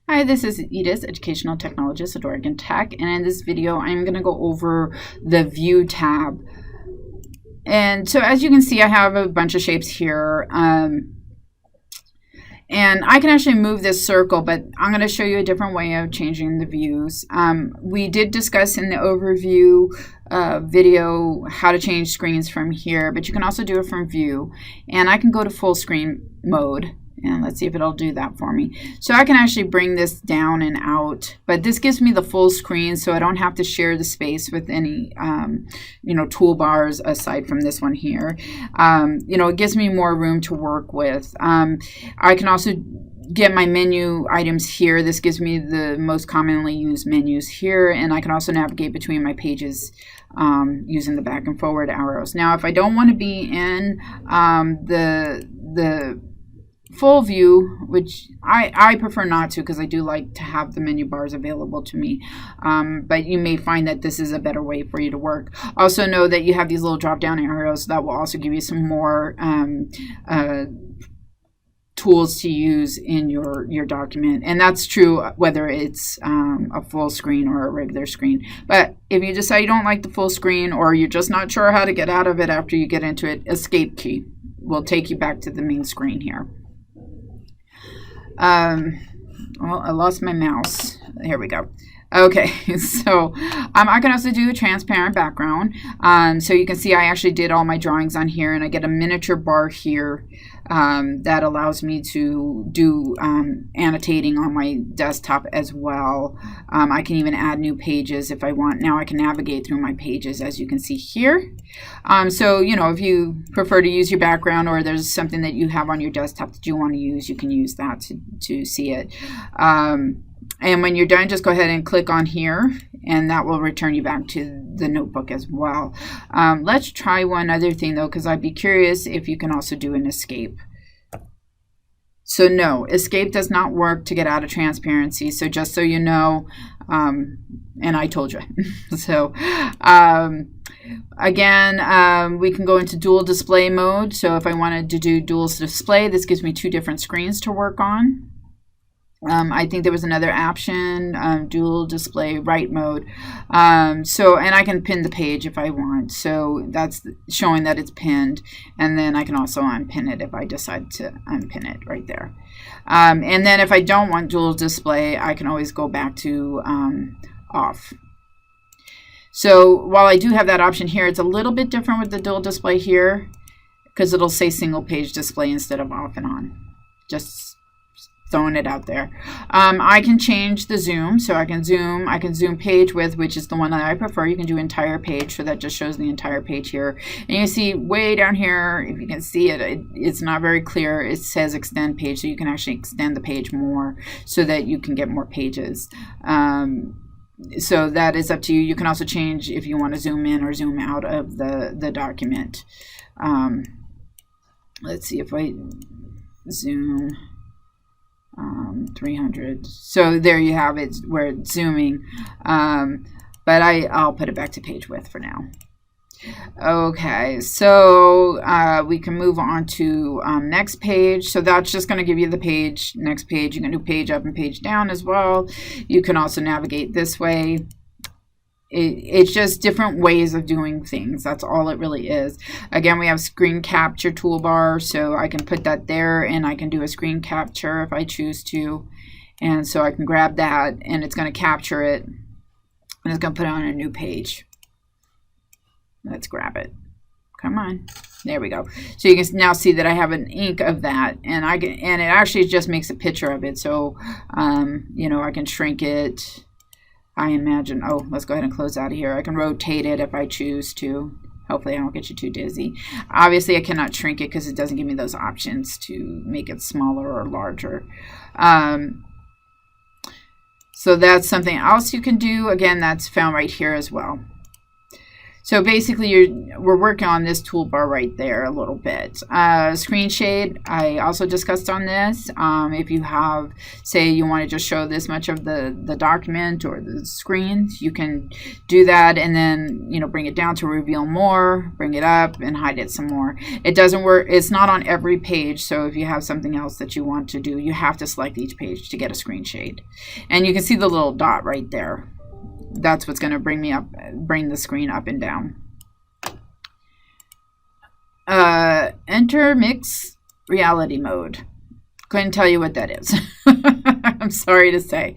Hi, this is Edith, Educational Technologist at Oregon Tech, and in this video I'm going to go over the View tab. And so as you can see, I have a bunch of shapes here, and I can actually move this circle, but I'm going to show you a different way of changing the views. We did discuss in the overview video how to change screens from here, but you can also do it from View, and I can go to full screen mode. And let's see if it'll do that for me. So I can actually bring this down and out, but this gives me the full screen, so I don't have to share the space with any, toolbars aside from this one here. It gives me more room to work with. I can also get my menu items here. This gives me the most commonly used menus here, and I can also navigate between my pages using the back and forward arrows. Now, if I don't want to be in the full view, which I prefer not to because I do like to have the menu bars available to me, but you may find that this is a better way for you to work. Also know that you have these little drop down arrows that will also give you some more tools to use in your document, and that's true whether it's a full screen or a regular screen. But if you decide you don't like the full screen, or you're just not sure how to get out of it after you get into it, escape key will take you back to the main screen here. Well, I lost my mouse. Here we go. Okay, so I can also do a transparent background. So you can see I actually did all my drawings on here, and I get a miniature bar here that allows me to do annotating on my desktop as well. I can even add new pages if I want. Now I can navigate through my pages, as you can see here. So, if you prefer to use your background, or there's something that you have on your desktop that you want to use, you can use that to see it. And when you're done, just go ahead and click on here, and that will return you back to the notebook as well. Let's try one other thing, though, because I'd be curious if you can also do an escape. So no, escape does not work to get out of transparency. So just so you know, and I told you. So again, we can go into dual display mode. So if I wanted to do dual display, this gives me two different screens to work on. I think there was another option, dual display write mode. And I can pin the page if I want. So that's showing that it's pinned. And then I can also unpin it if I decide to unpin it right there. And then if I don't want dual display, I can always go back to off. So while I do have that option here, it's a little bit different with the dual display here, because it'll say single page display instead of off and on. Just throwing it out there. I can change the zoom, so I can zoom page width, which is the one that I prefer. You can do entire page, so that just shows the entire page here. And you see way down here, if you can see it, it's not very clear. It says extend page, so you can actually extend the page more so that you can get more pages. So that is up to you. You can also change if you want to zoom in or zoom out of the document. Let's see if I zoom 300. So there you have it where it's zooming, but I'll put it back to page width for now. Okay, so we can move on to next page. So that's just going to give you the page, next page. You can do page up and page down as well. You can also navigate this way. It's just different ways of doing things. That's all it really is. Again, we have screen capture toolbar, so I can put that there, and I can do a screen capture if I choose to. And so I can grab that, and it's going to capture it, and it's going to put it on a new page. Let's grab it. Come on. There we go. So you can now see that I have an ink of that, and it actually just makes a picture of it. So I can shrink it. I imagine, let's go ahead and close out of here. I can rotate it if I choose to. Hopefully I don't get you too dizzy. Obviously I cannot shrink it because it doesn't give me those options to make it smaller or larger. So that's something else you can do. Again, that's found right here as well. So basically, we're working on this toolbar right there a little bit. Screen shade, I also discussed on this. If you have, say, you want to just show this much of the document or the screen, you can do that, and then bring it down to reveal more, bring it up, and hide it some more. It doesn't work. It's not on every page. So if you have something else that you want to do, you have to select each page to get a screen shade, and you can see the little dot right there. That's what's going to bring the screen up and down. Enter mix reality mode. Couldn't tell you what that is. I'm sorry to say.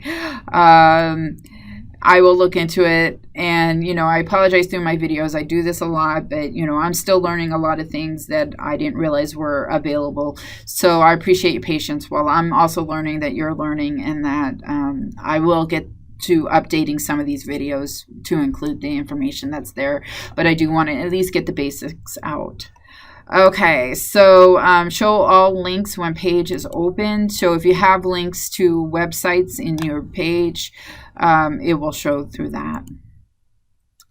I will look into it, and I apologize through my videos. I do this a lot, but I'm still learning a lot of things that I didn't realize were available. So I appreciate your patience while I'm also learning that you're learning, and that I will get to updating some of these videos to include the information that's there, but I do want to at least get the basics out. Okay, so show all links when page is open. So if you have links to websites in your page, it will show through that.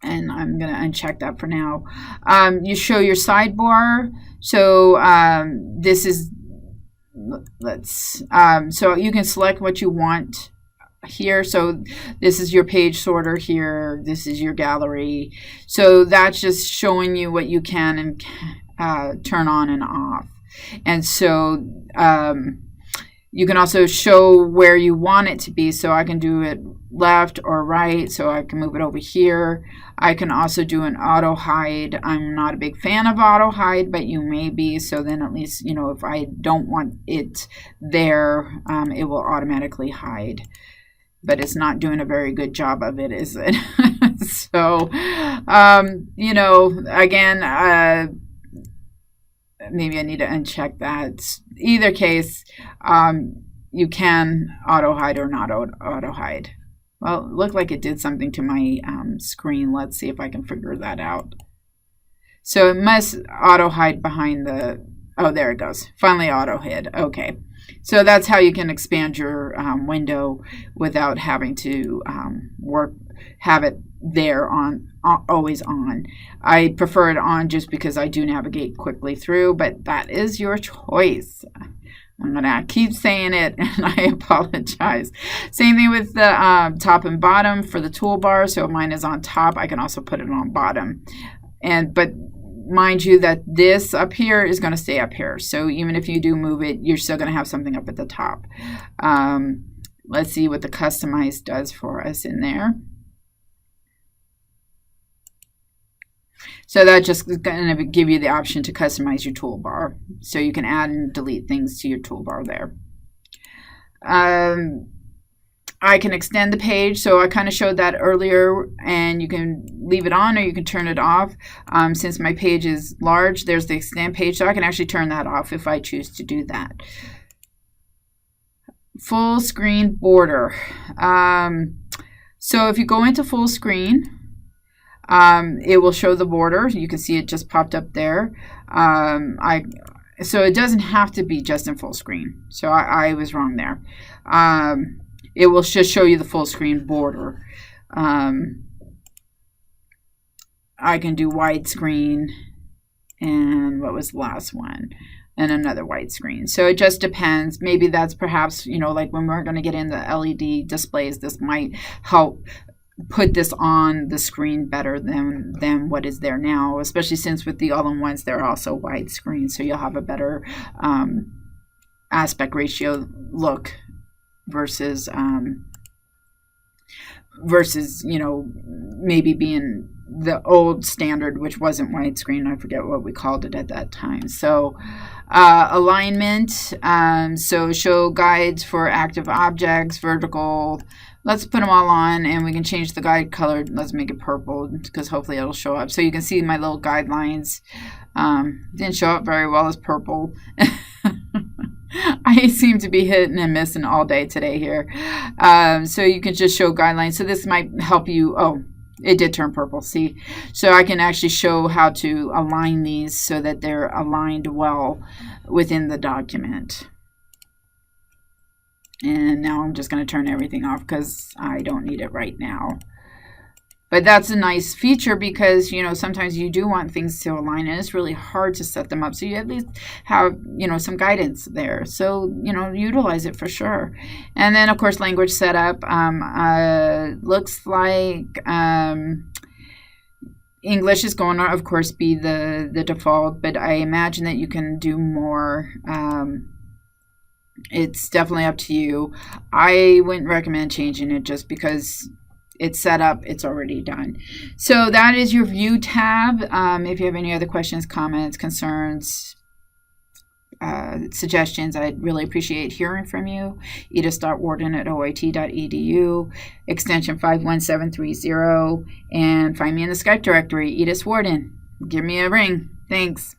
And I'm going to uncheck that for now. You show your sidebar. So this is, so you can select what you want here. So this is your page sorter here. This is your gallery. So that's just showing you what you can and turn on and off. And so you can also show where you want it to be. So I can do it left or right. So I can move it over here. I can also do an auto hide. I'm not a big fan of auto hide, but you may be. So then at least, if I don't want it there, it will automatically hide. But it's not doing a very good job of it, is it? So, again, maybe I need to uncheck that. Either case, you can auto hide or not auto hide. Well, it looked like it did something to my screen. Let's see if I can figure that out. So it must auto hide behind the, oh, there it goes. Finally auto hid. Okay. So that's how you can expand your window without having to have it there always on. I prefer it on just because I do navigate quickly through, but that is your choice. I'm going to keep saying it, and I apologize. Same thing with the top and bottom for the toolbar. So if mine is on top, I can also put it on bottom. But mind you that this up here is going to stay up here. So even if you do move it, you're still going to have something up at the top. Let's see what the customize does for us in there. So that just is going to give you the option to customize your toolbar. So you can add and delete things to your toolbar there. I can extend the page, so I kind of showed that earlier, and you can leave it on or you can turn it off. Since my page is large, there's the extend page, so I can actually turn that off if I choose to do that. Full screen border. So if you go into full screen, it will show the border. You can see it just popped up there. So it doesn't have to be just in full screen. So I was wrong there. It will just show you the full screen border. I can do widescreen, and what was the last one? And another widescreen. So it just depends. Maybe that's perhaps, like when we're going to get into LED displays, this might help put this on the screen better than what is there now, especially since with the all-in-ones, they're also widescreen. So you'll have a better aspect ratio look versus maybe being the old standard, which wasn't widescreen. I forget what we called it at that time. So alignment, so show guides for active objects, vertical. Let's put them all on, and we can change the guide color. Let's make it purple because hopefully it'll show up. So you can see my little guidelines. Didn't show up very well as purple. I seem to be hitting and missing all day today here. So you can just show guidelines. So this might help you. Oh, it did turn purple. See? So I can actually show how to align these so that they're aligned well within the document. And now I'm just going to turn everything off because I don't need it right now. But that's a nice feature because, you know, sometimes you do want things to align and it's really hard to set them up. So you at least have, you know, some guidance there. So, you know, utilize it for sure. And then, of course, language setup. Looks like English is going to, of course, be the default, but I imagine that you can do more. It's definitely up to you. I wouldn't recommend changing it just because it's set up, it's already done. So that is your View tab. If you have any other questions, comments, concerns, suggestions, I'd really appreciate hearing from you. edis.warden@oit.edu, extension 51730, and find me in the Skype directory, Edis Warden. Give me a ring. Thanks.